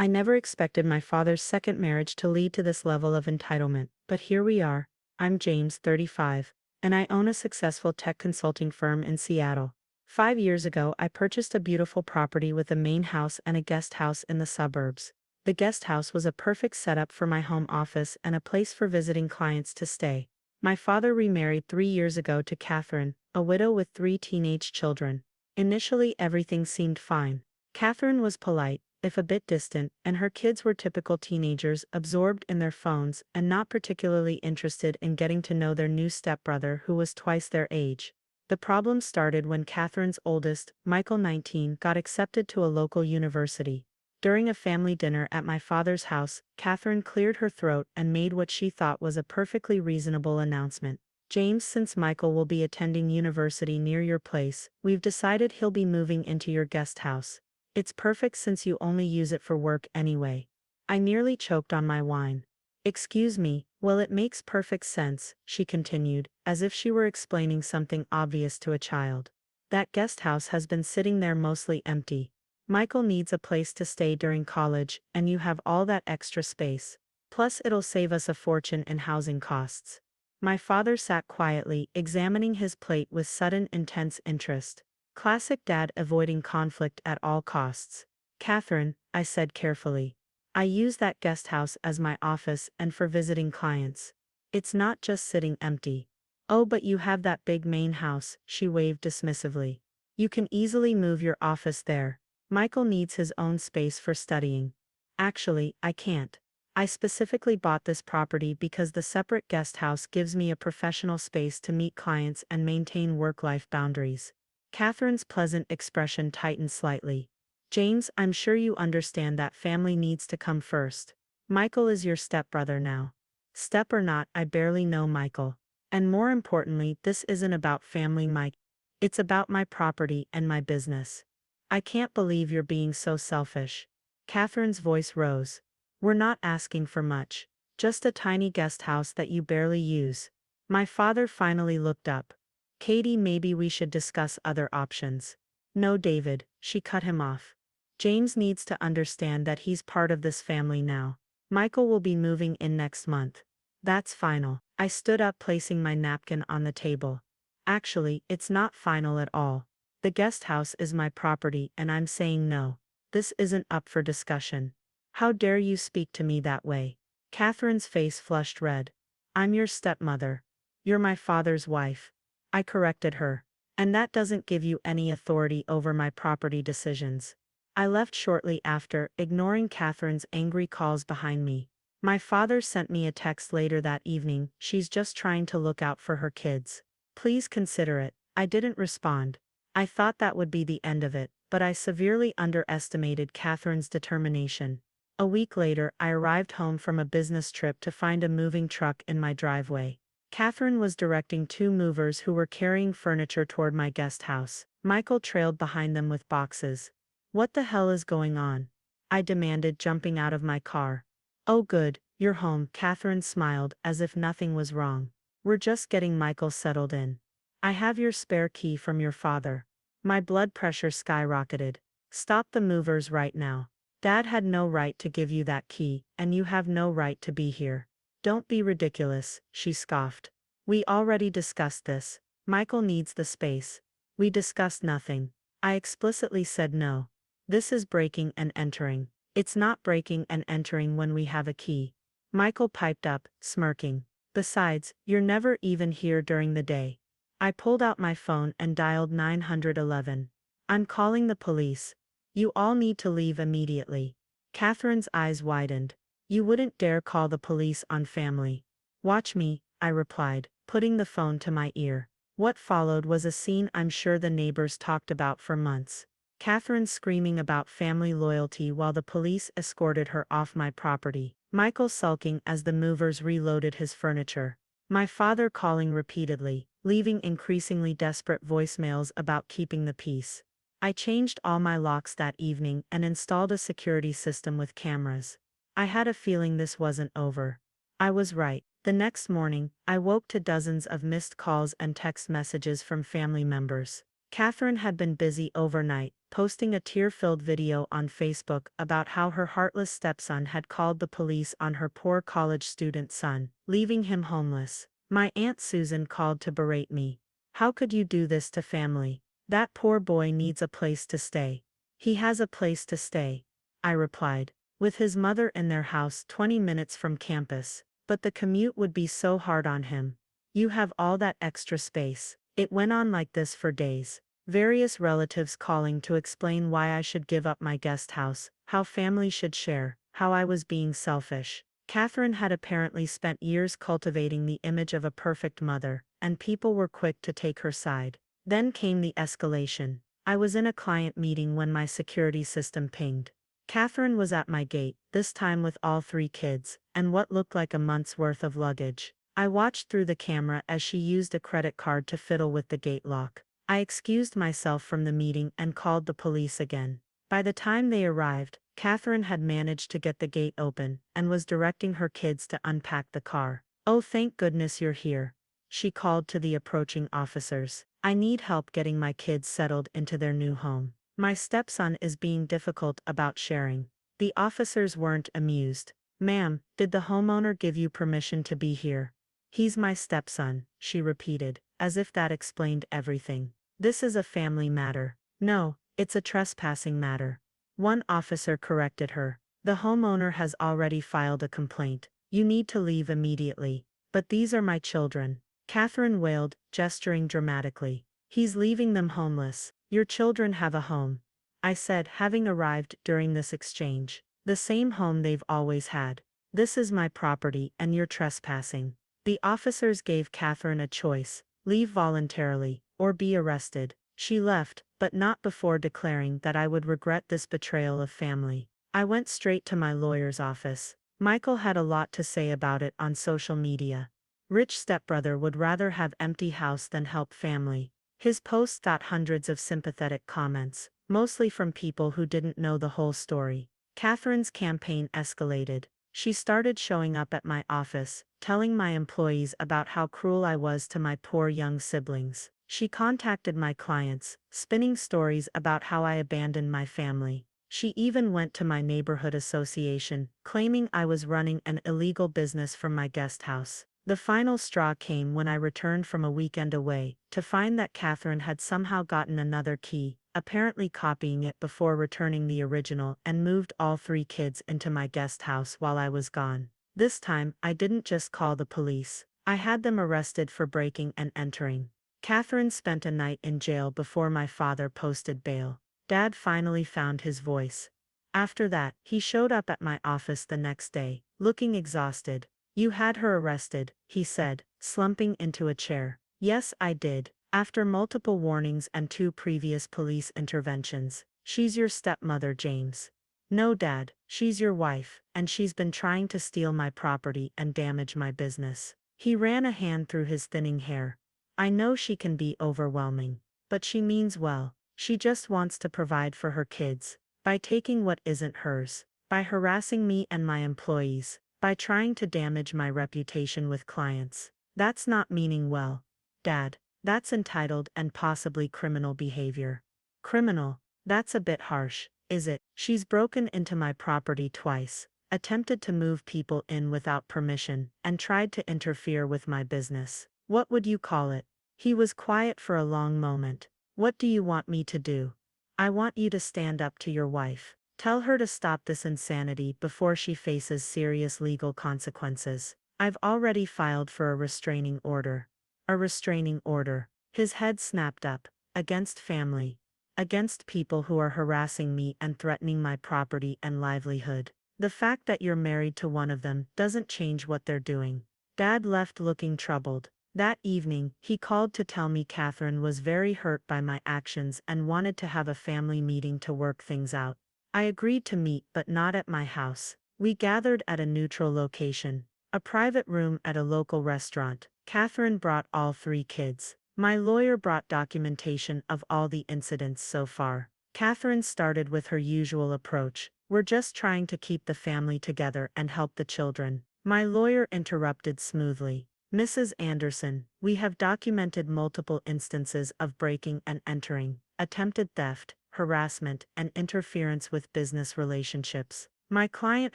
I never expected my father's second marriage to lead to this level of entitlement, but here we are. I'm James, 35, and I own a successful tech consulting firm in Seattle. 5 years ago, I purchased a beautiful property with a main house and a guest house in the suburbs. The guest house was a perfect setup for my home office and a place for visiting clients to stay. My father remarried 3 years ago to Catherine, a widow with 3 teenage children. Initially, everything seemed fine. Catherine was polite, if a bit distant, and her kids were typical teenagers absorbed in their phones and not particularly interested in getting to know their new stepbrother who was twice their age. The problem started when Catherine's oldest, Michael 19, got accepted to a local university. During a family dinner at my father's house, Catherine cleared her throat and made what she thought was a perfectly reasonable announcement. James, since Michael will be attending university near your place, we've decided he'll be moving into your guest house. It's perfect since you only use it for work anyway. I nearly choked on my wine. Excuse me, well, it makes perfect sense, she continued, as if she were explaining something obvious to a child. That guest house has been sitting there mostly empty. Michael needs a place to stay during college, and you have all that extra space. Plus, it'll save us a fortune in housing costs. My father sat quietly, examining his plate with sudden intense interest. Classic dad avoiding conflict at all costs. Catherine, I said carefully. I use that guest house as my office and for visiting clients. It's not just sitting empty. Oh, but you have that big main house, she waved dismissively. You can easily move your office there. Michael needs his own space for studying. Actually, I can't. I specifically bought this property because the separate guest house gives me a professional space to meet clients and maintain work-life boundaries. Catherine's pleasant expression tightened slightly. James, I'm sure you understand that family needs to come first. Michael is your stepbrother now. Step or not, I barely know Michael. And more importantly, this isn't about family, Mike. It's about my property and my business. I can't believe you're being so selfish. Catherine's voice rose. We're not asking for much. Just a tiny guest house that you barely use. My father finally looked up. Katie, maybe we should discuss other options. No, David, she cut him off. James needs to understand that he's part of this family now. Michael will be moving in next month. That's final. I stood up, placing my napkin on the table. Actually, it's not final at all. The guest house is my property and I'm saying no. This isn't up for discussion. How dare you speak to me that way? Catherine's face flushed red. I'm your stepmother. You're my father's wife. I corrected her. And that doesn't give you any authority over my property decisions. I left shortly after, ignoring Catherine's angry calls behind me. My father sent me a text later that evening. She's just trying to look out for her kids. Please consider it. I didn't respond. I thought that would be the end of it, but I severely underestimated Catherine's determination. A week later, I arrived home from a business trip to find a moving truck in my driveway. Catherine was directing two movers who were carrying furniture toward my guest house. Michael trailed behind them with boxes. What the hell is going on? I demanded, jumping out of my car. Oh good, you're home, Catherine smiled as if nothing was wrong. We're just getting Michael settled in. I have your spare key from your father. My blood pressure skyrocketed. Stop the movers right now. Dad had no right to give you that key, and you have no right to be here. Don't be ridiculous, she scoffed. We already discussed this. Michael needs the space. We discussed nothing. I explicitly said no. This is breaking and entering. It's not breaking and entering when we have a key. Michael piped up, smirking. Besides, you're never even here during the day. I pulled out my phone and dialed 911. I'm calling the police. You all need to leave immediately. Catherine's eyes widened. You wouldn't dare call the police on family. Watch me, I replied, putting the phone to my ear. What followed was a scene I'm sure the neighbors talked about for months. Catherine screaming about family loyalty while the police escorted her off my property. Michael sulking as the movers reloaded his furniture. My father calling repeatedly, leaving increasingly desperate voicemails about keeping the peace. I changed all my locks that evening and installed a security system with cameras. I had a feeling this wasn't over. I was right. The next morning, I woke to dozens of missed calls and text messages from family members. Catherine had been busy overnight, posting a tear-filled video on Facebook about how her heartless stepson had called the police on her poor college student son, leaving him homeless. My Aunt Susan called to berate me. "How could you do this to family? That poor boy needs a place to stay." "He has a place to stay," I replied, "with his mother in their house 20 minutes from campus. But the commute would be so hard on him. You have all that extra space." It went on like this for days. Various relatives calling to explain why I should give up my guest house, how family should share, how I was being selfish. Catherine had apparently spent years cultivating the image of a perfect mother, and people were quick to take her side. Then came the escalation. I was in a client meeting when my security system pinged. Catherine was at my gate, this time with all 3 kids, and what looked like a month's worth of luggage. I watched through the camera as she used a credit card to fiddle with the gate lock. I excused myself from the meeting and called the police again. By the time they arrived, Catherine had managed to get the gate open and was directing her kids to unpack the car. "Oh, thank goodness you're here," she called to the approaching officers. "I need help getting my kids settled into their new home. My stepson is being difficult about sharing." The officers weren't amused. "Ma'am, did the homeowner give you permission to be here?" "He's my stepson," she repeated, as if that explained everything. "This is a family matter." "No, it's a trespassing matter," one officer corrected her. "The homeowner has already filed a complaint. You need to leave immediately." "But these are my children," Catherine wailed, gesturing dramatically. "He's leaving them homeless. Your children have a home," I said, having arrived during this exchange. "The same home they've always had. This is my property and you're trespassing." The officers gave Catherine a choice: leave voluntarily, or be arrested. She left, but not before declaring that I would regret this betrayal of family. I went straight to my lawyer's office. Michael had a lot to say about it on social media. Rich stepbrother would rather have empty house than help family. His post got hundreds of sympathetic comments, mostly from people who didn't know the whole story. Catherine's campaign escalated. She started showing up at my office, telling my employees about how cruel I was to my poor young siblings. She contacted my clients, spinning stories about how I abandoned my family. She even went to my neighborhood association, claiming I was running an illegal business from my guest house. The final straw came when I returned from a weekend away, to find that Catherine had somehow gotten another key, apparently copying it before returning the original, and moved all 3 kids into my guest house while I was gone. This time, I didn't just call the police. I had them arrested for breaking and entering. Catherine spent a night in jail before my father posted bail. Dad finally found his voice. After that, he showed up at my office the next day, looking exhausted. "You had her arrested," he said, slumping into a chair. "Yes, I did. After multiple warnings and 2 previous police interventions. She's your stepmother, James." "No, Dad, she's your wife, and she's been trying to steal my property and damage my business." He ran a hand through his thinning hair. "I know she can be overwhelming, but she means well. She just wants to provide for her kids. By taking what isn't hers, by harassing me and my employees, by trying to damage my reputation with clients. That's not meaning well, Dad. That's entitled and possibly criminal behavior." "Criminal? That's a bit harsh, is it? She's broken into my property twice, attempted to move people in without permission, and tried to interfere with my business. What would you call it?" He was quiet for a long moment. "What do you want me to do?" "I want you to stand up to your wife. Tell her to stop this insanity before she faces serious legal consequences. I've already filed for a restraining order." "A restraining order?" His head snapped up. "Against family. Against people who are harassing me and threatening my property and livelihood. The fact that you're married to one of them doesn't change what they're doing." Dad left looking troubled. That evening, he called to tell me Catherine was very hurt by my actions and wanted to have a family meeting to work things out. I agreed to meet, but not at my house. We gathered at a neutral location, a private room at a local restaurant. Catherine brought all 3 kids. My lawyer brought documentation of all the incidents so far. Catherine started with her usual approach: "We're just trying to keep the family together and help the children." My lawyer interrupted smoothly: "Mrs. Anderson, we have documented multiple instances of breaking and entering, attempted theft, harassment, and interference with business relationships. My client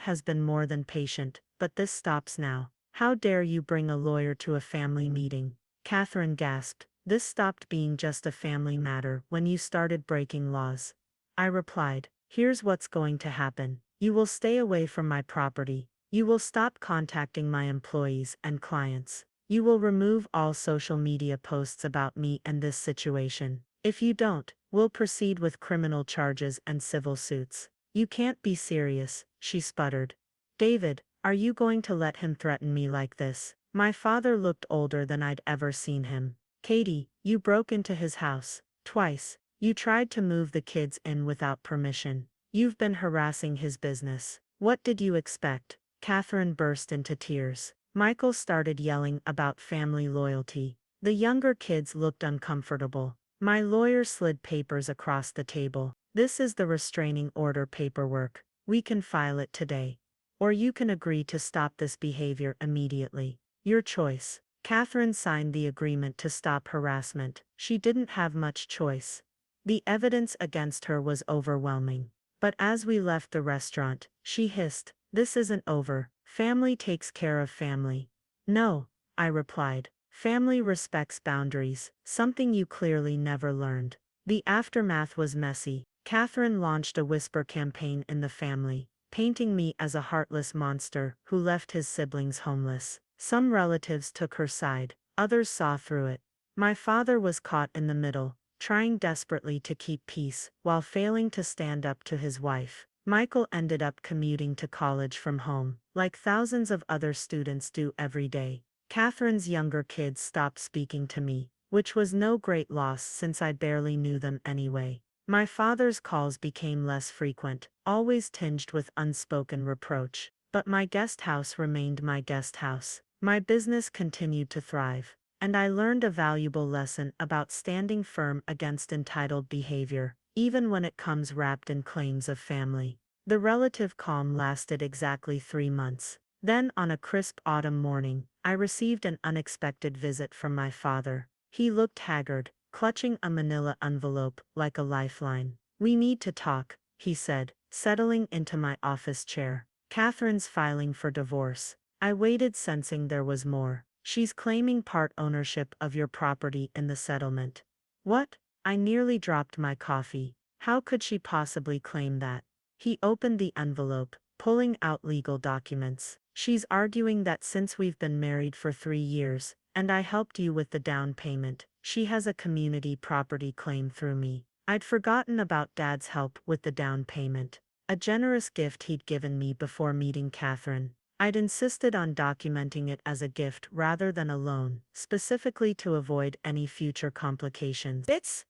has been more than patient, but this stops now. How dare you bring a lawyer to a family meeting? Catherine gasped. This stopped being just a family matter when you started breaking laws. I replied, here's what's going to happen. You will stay away from my property. You will stop contacting my employees and clients. You will remove all social media posts about me and this situation. If you don't, we'll proceed with criminal charges and civil suits. You can't be serious, she sputtered. David, are you going to let him threaten me like this? My father looked older than I'd ever seen him. Katie, you broke into his house. Twice. You tried to move the kids in without permission. You've been harassing his business. What did you expect? Catherine burst into tears. Michael started yelling about family loyalty. The younger kids looked uncomfortable. My lawyer slid papers across the table. This is the restraining order paperwork. We can file it today. Or you can agree to stop this behavior immediately. Your choice. Catherine signed the agreement to stop harassment. She didn't have much choice. The evidence against her was overwhelming. But as we left the restaurant, she hissed, this isn't over. Family takes care of family. No, I replied. Family respects boundaries, something you clearly never learned. The aftermath was messy. Catherine launched a whisper campaign in the family, painting me as a heartless monster who left his siblings homeless. Some relatives took her side, others saw through it. My father was caught in the middle, trying desperately to keep peace while failing to stand up to his wife. Michael ended up commuting to college from home, like thousands of other students do every day. Catherine's younger kids stopped speaking to me, which was no great loss since I barely knew them anyway. My father's calls became less frequent, always tinged with unspoken reproach. But my guest house remained my guest house. My business continued to thrive. And I learned a valuable lesson about standing firm against entitled behavior, even when it comes wrapped in claims of family. The relative calm lasted exactly 3 months. Then, on a crisp autumn morning, I received an unexpected visit from my father. He looked haggard, clutching a manila envelope like a lifeline. We need to talk, he said, settling into my office chair. Catherine's filing for divorce. I waited, sensing there was more. She's claiming part ownership of your property in the settlement. What? I nearly dropped my coffee. How could she possibly claim that? He opened the envelope, pulling out legal documents. She's arguing that since we've been married for 3 years, and I helped you with the down payment, she has a community property claim through me. I'd forgotten about Dad's help with the down payment, a generous gift he'd given me before meeting Catherine. I'd insisted on documenting it as a gift rather than a loan, specifically to avoid any future complications. It's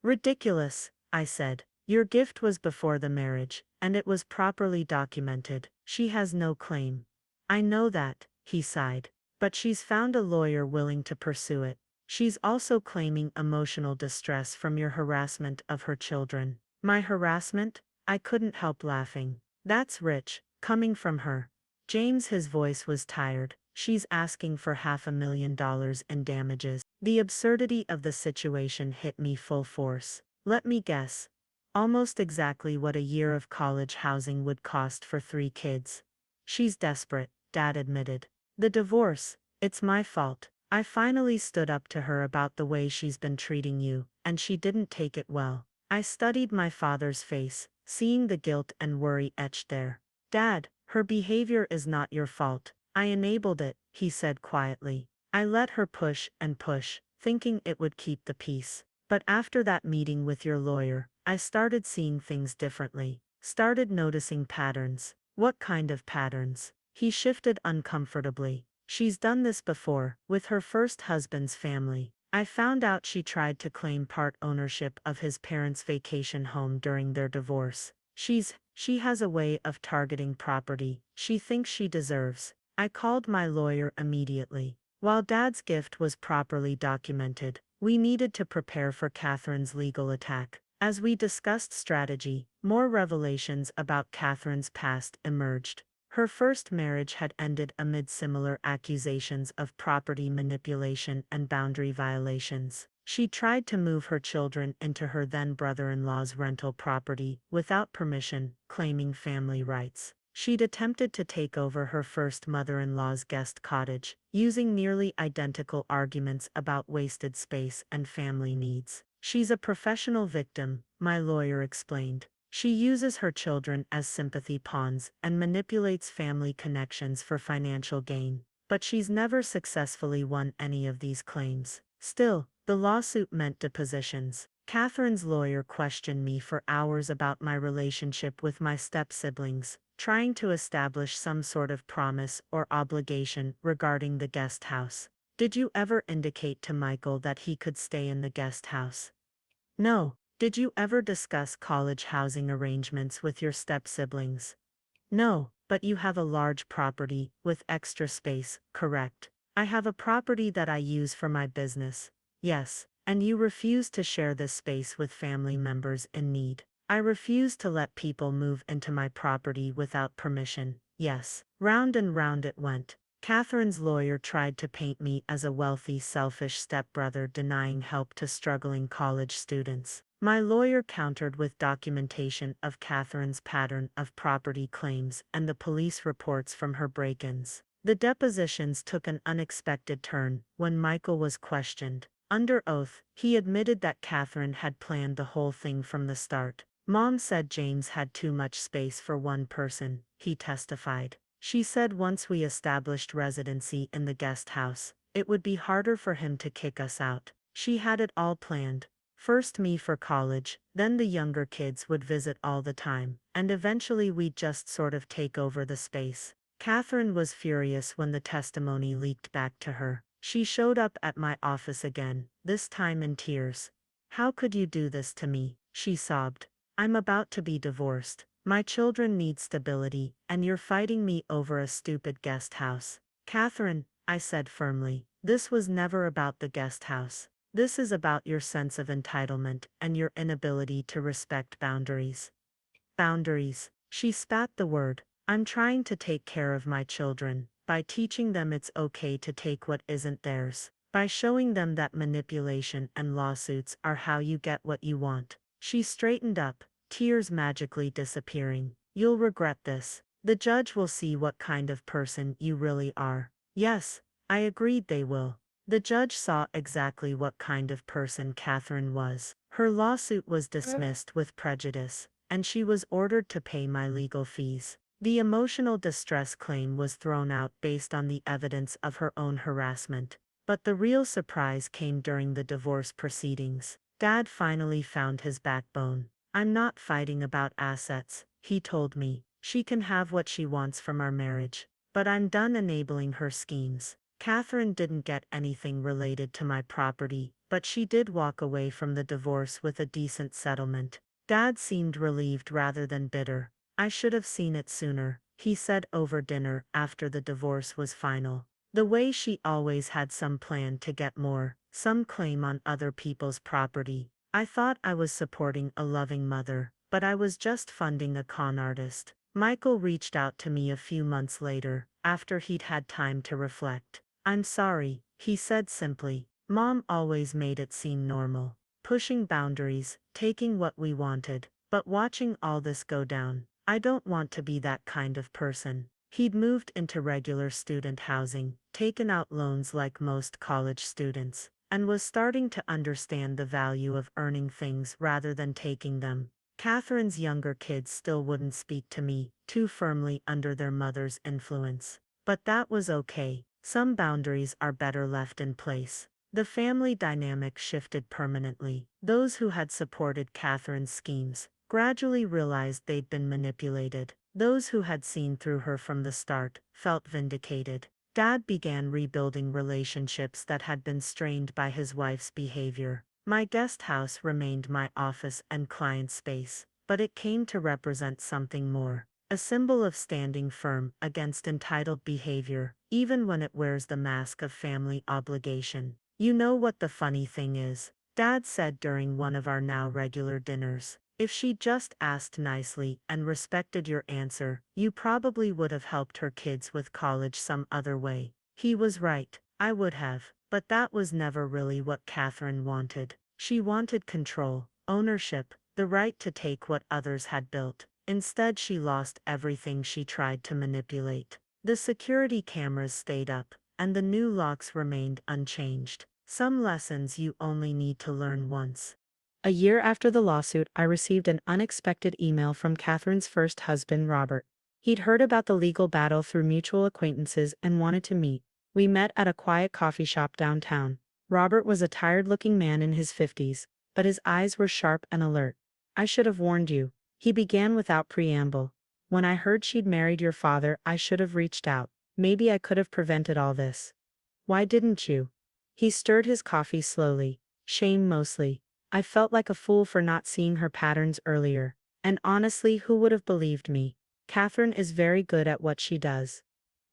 ridiculous, I said. Your gift was before the marriage, and it was properly documented. She has no claim. I know that, he sighed. But she's found a lawyer willing to pursue it. She's also claiming emotional distress from your harassment of her children. My harassment? I couldn't help laughing. That's rich, coming from her. James, his voice was tired. She's asking for $500,000 in damages. The absurdity of the situation hit me full force. Let me guess. Almost exactly what a year of college housing would cost for 3 kids. She's desperate, Dad admitted. The divorce, it's my fault. I finally stood up to her about the way she's been treating you, and she didn't take it well. I studied my father's face, seeing the guilt and worry etched there. Dad, her behavior is not your fault. I enabled it, he said quietly. I let her push and push, thinking it would keep the peace. But after that meeting with your lawyer, I started seeing things differently. Started noticing patterns. What kind of patterns? He shifted uncomfortably. She's done this before, with her first husband's family. I found out she tried to claim part ownership of his parents' vacation home during their divorce. She has a way of targeting property she thinks she deserves. I called my lawyer immediately. While Dad's gift was properly documented, we needed to prepare for Catherine's legal attack. As we discussed strategy, more revelations about Catherine's past emerged. Her first marriage had ended amid similar accusations of property manipulation and boundary violations. She tried to move her children into her then brother-in-law's rental property without permission, claiming family rights. She'd attempted to take over her first mother-in-law's guest cottage, using nearly identical arguments about wasted space and family needs. She's a professional victim, my lawyer explained. She uses her children as sympathy pawns and manipulates family connections for financial gain. But she's never successfully won any of these claims. Still, the lawsuit meant depositions. Catherine's lawyer questioned me for hours about my relationship with my step-siblings, trying to establish some sort of promise or obligation regarding the guest house. Did you ever indicate to Michael that he could stay in the guest house? No. Did you ever discuss college housing arrangements with your step-siblings? No, but you have a large property with extra space, correct? I have a property that I use for my business. Yes, and you refuse to share this space with family members in need. I refuse to let people move into my property without permission. Yes. Round and round it went. Catherine's lawyer tried to paint me as a wealthy, selfish stepbrother denying help to struggling college students. My lawyer countered with documentation of Catherine's pattern of property claims and the police reports from her break-ins. The depositions took an unexpected turn when Michael was questioned. Under oath, he admitted that Catherine had planned the whole thing from the start. Mom said James had too much space for one person, he testified. She said once we established residency in the guest house, it would be harder for him to kick us out. She had it all planned. First me for college, then the younger kids would visit all the time, and eventually we'd just sort of take over the space. Catherine was furious when the testimony leaked back to her. She showed up at my office again, this time in tears. How could you do this to me? She sobbed. I'm about to be divorced. My children need stability, and you're fighting me over a stupid guest house. Catherine, I said firmly, this was never about the guest house. This is about your sense of entitlement and your inability to respect boundaries. Boundaries. She spat the word. I'm trying to take care of my children, by teaching them it's okay to take what isn't theirs, by showing them that manipulation and lawsuits are how you get what you want. She straightened up, tears magically disappearing. You'll regret this. The judge will see what kind of person you really are. Yes, I agreed they will. The judge saw exactly what kind of person Catherine was. Her lawsuit was dismissed with prejudice, and she was ordered to pay my legal fees. The emotional distress claim was thrown out based on the evidence of her own harassment. But the real surprise came during the divorce proceedings. Dad finally found his backbone. I'm not fighting about assets, he told me. She can have what she wants from our marriage. But I'm done enabling her schemes. Catherine didn't get anything related to my property, but she did walk away from the divorce with a decent settlement. Dad seemed relieved rather than bitter. I should have seen it sooner, he said over dinner after the divorce was final. The way she always had some plan to get more, some claim on other people's property. I thought I was supporting a loving mother, but I was just funding a con artist. Michael reached out to me a few months later, after he'd had time to reflect. I'm sorry, he said simply. Mom always made it seem normal. Pushing boundaries, taking what we wanted, but watching all this go down. I don't want to be that kind of person. He'd moved into regular student housing, taken out loans like most college students, and was starting to understand the value of earning things rather than taking them. Catherine's younger kids still wouldn't speak to me, too firmly under their mother's influence. But that was okay. Some boundaries are better left in place. The family dynamic shifted permanently. Those who had supported Catherine's schemes gradually realized they'd been manipulated. Those who had seen through her from the start felt vindicated. Dad began rebuilding relationships that had been strained by his wife's behavior. My guest house remained my office and client space, but it came to represent something more. A symbol of standing firm against entitled behavior, even when it wears the mask of family obligation. You know what the funny thing is? Dad said during one of our now regular dinners. If she'd just asked nicely and respected your answer, you probably would have helped her kids with college some other way. He was right. I would have. But that was never really what Catherine wanted. She wanted control, ownership, the right to take what others had built. Instead, she lost everything she tried to manipulate. The security cameras stayed up, and the new locks remained unchanged. Some lessons you only need to learn once. A year after the lawsuit, I received an unexpected email from Catherine's first husband, Robert. He'd heard about the legal battle through mutual acquaintances and wanted to meet. We met at a quiet coffee shop downtown. Robert was a tired-looking man in his 50s, but his eyes were sharp and alert. "I should have warned you," he began without preamble. "When I heard she'd married your father, I should have reached out. Maybe I could have prevented all this." "Why didn't you?" He stirred his coffee slowly. "Shame mostly. I felt like a fool for not seeing her patterns earlier. And honestly, who would have believed me? Catherine is very good at what she does."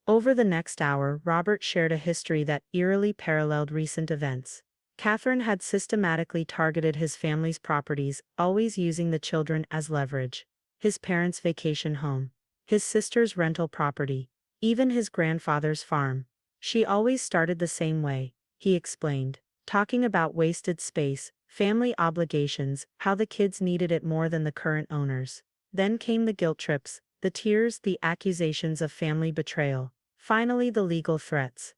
Over the next hour, Robert shared a history that eerily paralleled recent events. Catherine had systematically targeted his family's properties, always using the children as leverage. His parents' vacation home, his sister's rental property, even his grandfather's farm. She always started the same way, he explained, talking about wasted space, family obligations, how the kids needed it more than the current owners. Then came the guilt trips, the tears, the accusations of family betrayal. Finally, the legal threats.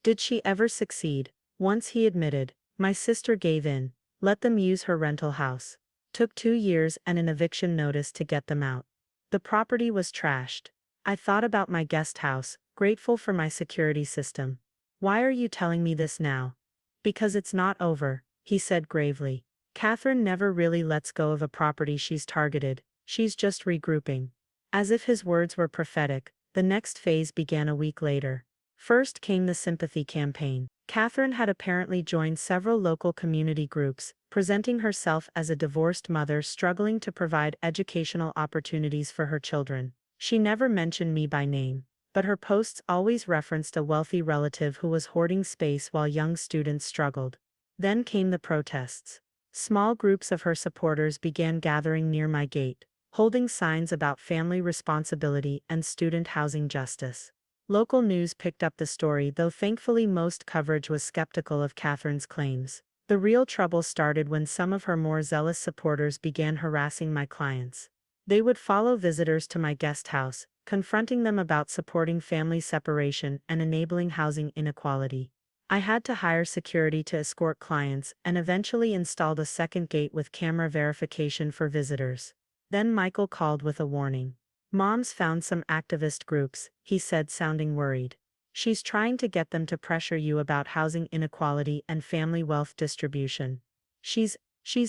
Did she ever succeed? Once he admitted, "My sister gave in, let them use her rental house. Took 2 years and an eviction notice to get them out. The property was trashed. I thought about my guest house, grateful for my security system." "Why are you telling me this now?" "Because it's not over," he said gravely. "Catherine never really lets go of a property she's targeted, she's just regrouping." As if his words were prophetic, the next phase began a week later. First came the sympathy campaign. Catherine had apparently joined several local community groups, presenting herself as a divorced mother struggling to provide educational opportunities for her children. She never mentioned me by name, but her posts always referenced a wealthy relative who was hoarding space while young students struggled. Then came the protests. Small groups of her supporters began gathering near my gate, holding signs about family responsibility and student housing justice. Local news picked up the story, though thankfully most coverage was skeptical of Catherine's claims. The real trouble started when some of her more zealous supporters began harassing my clients. They would follow visitors to my guest house, confronting them about supporting family separation and enabling housing inequality. I had to hire security to escort clients and eventually installed a second gate with camera verification for visitors. Then Michael called with a warning. "Mom's found some activist groups," he said, sounding worried. "She's trying to get them to pressure you about housing inequality and family wealth distribution." She's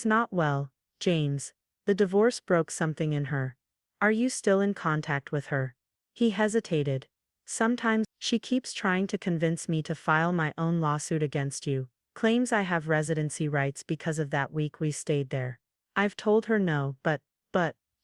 not well, James. The divorce broke something in her. "Are you still in contact with her?" He hesitated. "Sometimes, she keeps trying to convince me to file my own lawsuit against you. Claims I have residency rights because of that week we stayed there. I've told her no, but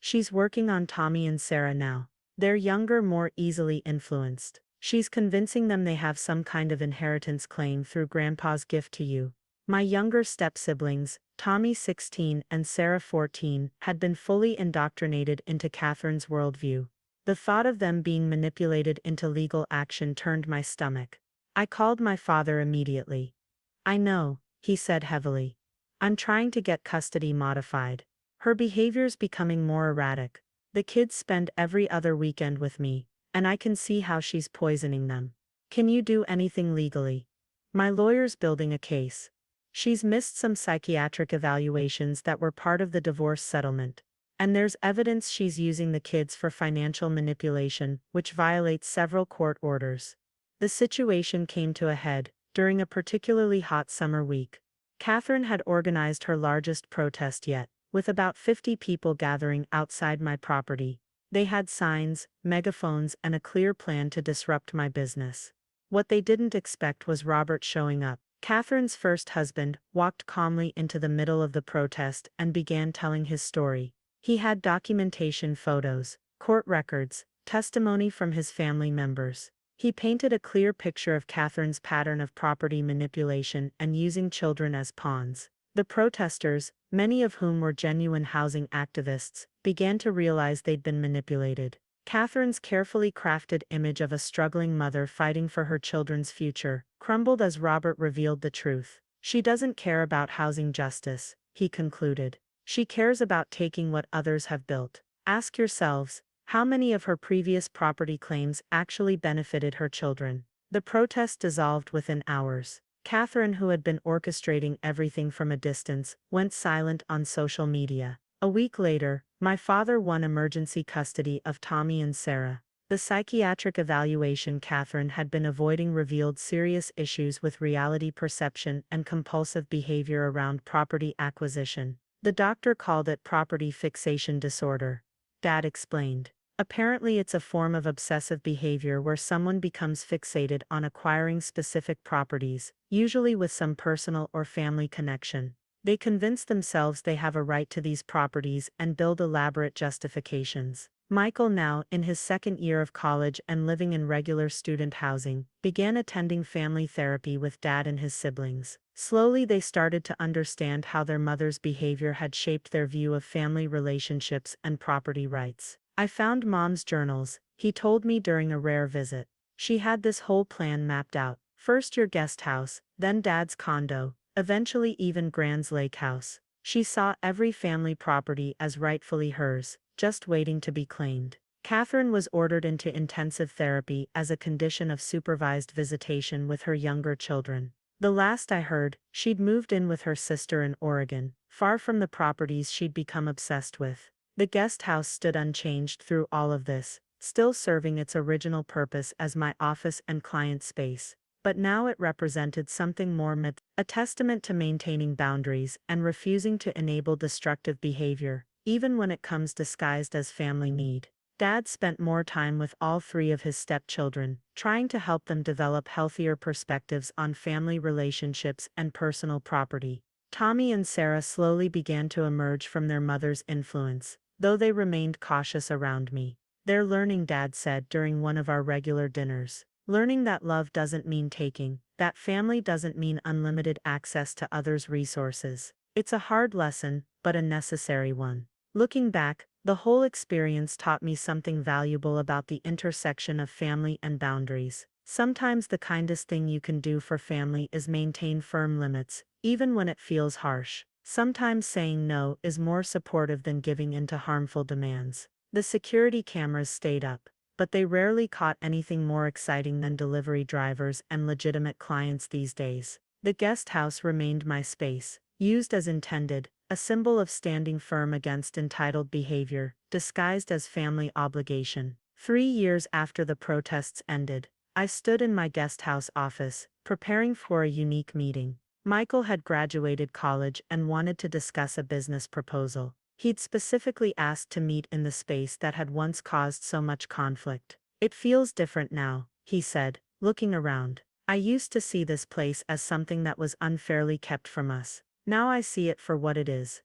she's working on Tommy and Sarah now. They're younger, more easily influenced. She's convincing them they have some kind of inheritance claim through Grandpa's gift to you." My younger step-siblings, Tommy 16 and Sarah 14, had been fully indoctrinated into Catherine's worldview. The thought of them being manipulated into legal action turned my stomach. I called my father immediately. "I know," he said heavily. "I'm trying to get custody modified. Her behavior's becoming more erratic. The kids spend every other weekend with me, and I can see how she's poisoning them. Can you do anything legally?" My lawyer's building a case. She's missed some psychiatric evaluations that were part of the divorce settlement. And there's evidence she's using the kids for financial manipulation, which violates several court orders. The situation came to a head during a particularly hot summer week. Catherine had organized her largest protest yet, with about 50 people gathering outside my property. They had signs, megaphones, and a clear plan to disrupt my business. What they didn't expect was Robert showing up. Catherine's first husband walked calmly into the middle of the protest and began telling his story. He had documentation, photos, court records, testimony from his family members. He painted a clear picture of Catherine's pattern of property manipulation and using children as pawns. The protesters, many of whom were genuine housing activists, began to realize they'd been manipulated. Catherine's carefully crafted image of a struggling mother fighting for her children's future crumbled as Robert revealed the truth. She doesn't care about housing justice, he concluded. She cares about taking what others have built. Ask yourselves, how many of her previous property claims actually benefited her children? The protest dissolved within hours. Catherine, who had been orchestrating everything from a distance, went silent on social media. A week later, my father won emergency custody of Tommy and Sarah. The psychiatric evaluation Catherine had been avoiding revealed serious issues with reality perception and compulsive behavior around property acquisition. The doctor called it property fixation disorder. Dad explained. Apparently, it's a form of obsessive behavior where someone becomes fixated on acquiring specific properties, usually with some personal or family connection. They convince themselves they have a right to these properties and build elaborate justifications. Michael, now in his second year of college and living in regular student housing, began attending family therapy with Dad and his siblings. Slowly, they started to understand how their mother's behavior had shaped their view of family relationships and property rights. I found Mom's journals, he told me during a rare visit. She had this whole plan mapped out. First your guest house, then Dad's condo, eventually even Grand's lake house. She saw every family property as rightfully hers, just waiting to be claimed. Catherine was ordered into intensive therapy as a condition of supervised visitation with her younger children. The last I heard, she'd moved in with her sister in Oregon, far from the properties she'd become obsessed with. The guest house stood unchanged through all of this, still serving its original purpose as my office and client space. But now it represented something more, a testament to maintaining boundaries and refusing to enable destructive behavior, even when it comes disguised as family need. Dad spent more time with all three of his stepchildren, trying to help them develop healthier perspectives on family relationships and personal property. Tommy and Sarah slowly began to emerge from their mother's influence, though they remained cautious around me. They're learning, Dad said during one of our regular dinners. Learning that love doesn't mean taking, that family doesn't mean unlimited access to others' resources. It's a hard lesson, but a necessary one. Looking back, the whole experience taught me something valuable about the intersection of family and boundaries. Sometimes the kindest thing you can do for family is maintain firm limits, even when it feels harsh. Sometimes saying no is more supportive than giving in to harmful demands. The security cameras stayed up, but they rarely caught anything more exciting than delivery drivers and legitimate clients these days. The guest house remained my space, used as intended, a symbol of standing firm against entitled behavior, disguised as family obligation. 3 years after the protests ended, I stood in my guest house office, preparing for a unique meeting. Michael had graduated college and wanted to discuss a business proposal. He'd specifically asked to meet in the space that had once caused so much conflict. It feels different now, he said, looking around. I used to see this place as something that was unfairly kept from us. Now I see it for what it is.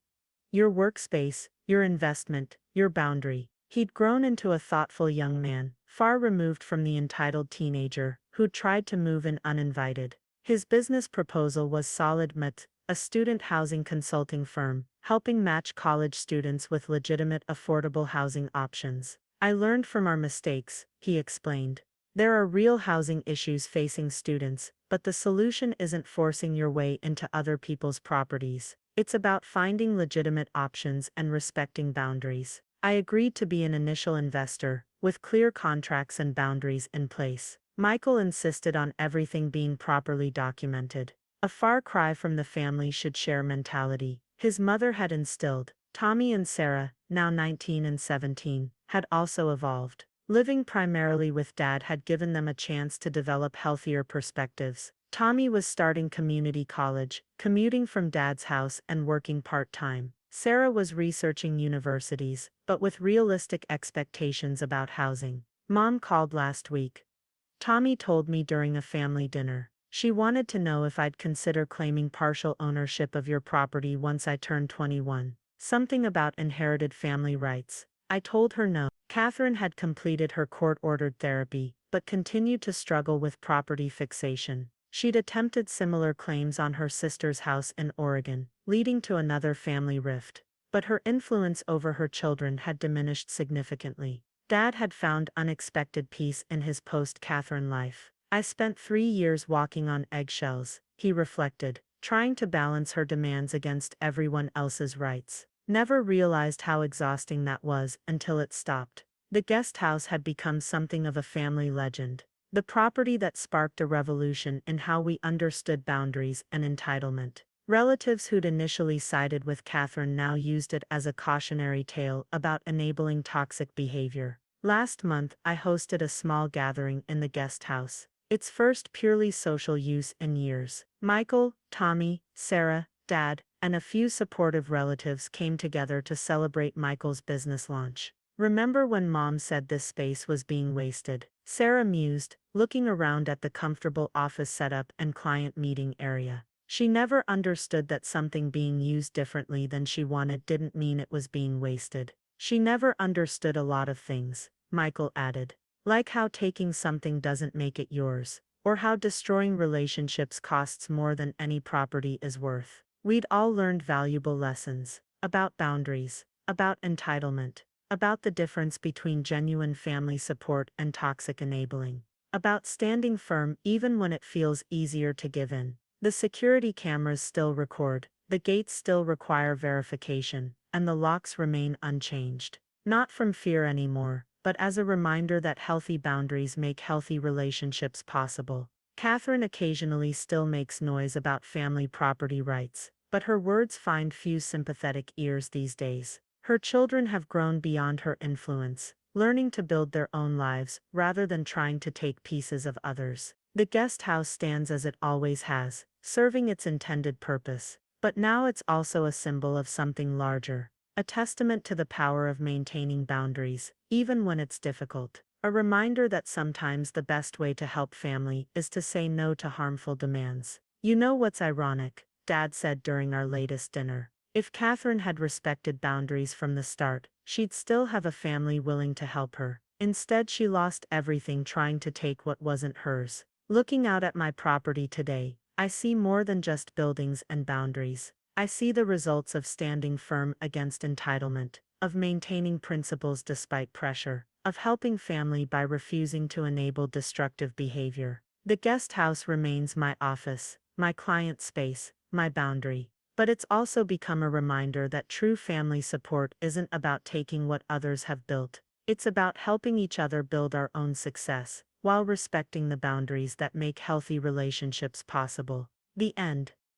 Your workspace, your investment, your boundary. He'd grown into a thoughtful young man, far removed from the entitled teenager who'd tried to move in uninvited. His business proposal was Solid Mat, a student housing consulting firm, helping match college students with legitimate affordable housing options. I learned from our mistakes, he explained. There are real housing issues facing students, but the solution isn't forcing your way into other people's properties. It's about finding legitimate options and respecting boundaries. I agreed to be an initial investor, with clear contracts and boundaries in place. Michael insisted on everything being properly documented. A far cry from the family should share mentality his mother had instilled. Tommy and Sarah, now 19 and 17, had also evolved. Living primarily with Dad had given them a chance to develop healthier perspectives. Tommy was starting community college, commuting from Dad's house and working part-time. Sarah was researching universities, but with realistic expectations about housing. Mom called last week. Tommy told me during a family dinner. She wanted to know if I'd consider claiming partial ownership of your property once I turned 21. Something about inherited family rights. I told her no. Catherine had completed her court-ordered therapy, but continued to struggle with property fixation. She'd attempted similar claims on her sister's house in Oregon, leading to another family rift. But her influence over her children had diminished significantly. Dad had found unexpected peace in his post-Catherine life. I spent 3 years walking on eggshells, he reflected, trying to balance her demands against everyone else's rights. Never realized how exhausting that was until it stopped. The guest house had become something of a family legend. The property that sparked a revolution in how we understood boundaries and entitlement. Relatives who'd initially sided with Catherine now used it as a cautionary tale about enabling toxic behavior. Last month, I hosted a small gathering in the guest house. Its first purely social use in years. Michael, Tommy, Sarah, Dad, and a few supportive relatives came together to celebrate Michael's business launch. Remember when Mom said this space was being wasted? Sarah mused, looking around at the comfortable office setup and client meeting area. She never understood that something being used differently than she wanted didn't mean it was being wasted. She never understood a lot of things, Michael added. Like how taking something doesn't make it yours, or how destroying relationships costs more than any property is worth. We'd all learned valuable lessons about boundaries, about entitlement, about the difference between genuine family support and toxic enabling, about standing firm even when it feels easier to give in. The security cameras still record, the gates still require verification, and the locks remain unchanged. Not from fear anymore, but as a reminder that healthy boundaries make healthy relationships possible. Catherine occasionally still makes noise about family property rights, but her words find few sympathetic ears these days. Her children have grown beyond her influence, learning to build their own lives rather than trying to take pieces of others. The guest house stands as it always has, serving its intended purpose, but now it's also a symbol of something larger, a testament to the power of maintaining boundaries, even when it's difficult. A reminder that sometimes the best way to help family is to say no to harmful demands. You know what's ironic? Dad said during our latest dinner. If Catherine had respected boundaries from the start, she'd still have a family willing to help her. Instead, she lost everything trying to take what wasn't hers. Looking out at my property today, I see more than just buildings and boundaries. I see the results of standing firm against entitlement, of maintaining principles despite pressure, of helping family by refusing to enable destructive behavior. The guest house remains my office, my client space, my boundary. But it's also become a reminder that true family support isn't about taking what others have built. It's about helping each other build our own success, while respecting the boundaries that make healthy relationships possible. The end.